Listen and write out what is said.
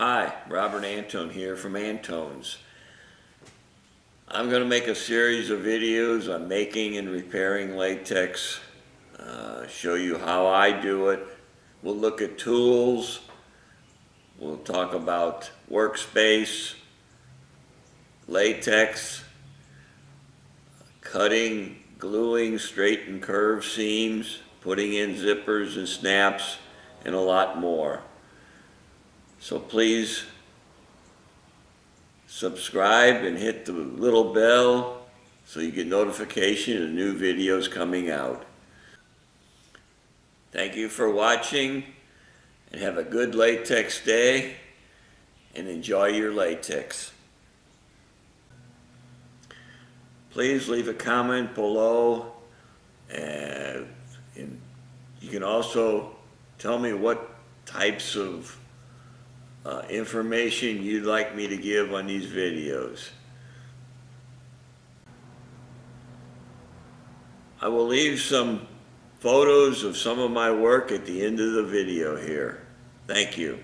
Hi, Robert Antone here from Antone's. I'm going to make a series of videos on making and repairing latex, show you how I do it. We'll look at tools, we'll talk about workspace, latex, cutting, gluing straight and curved seams, putting in zippers and snaps, and a lot more. So please subscribe and hit the little bell so you get notification of new videos coming out. Thank you for watching, and have a good latex day, and enjoy your latex. Please leave a comment below, and you can also tell me what types of information you'd like me to give on these videos. I will leave some photos of some of my work at the end of the video here. Thank you.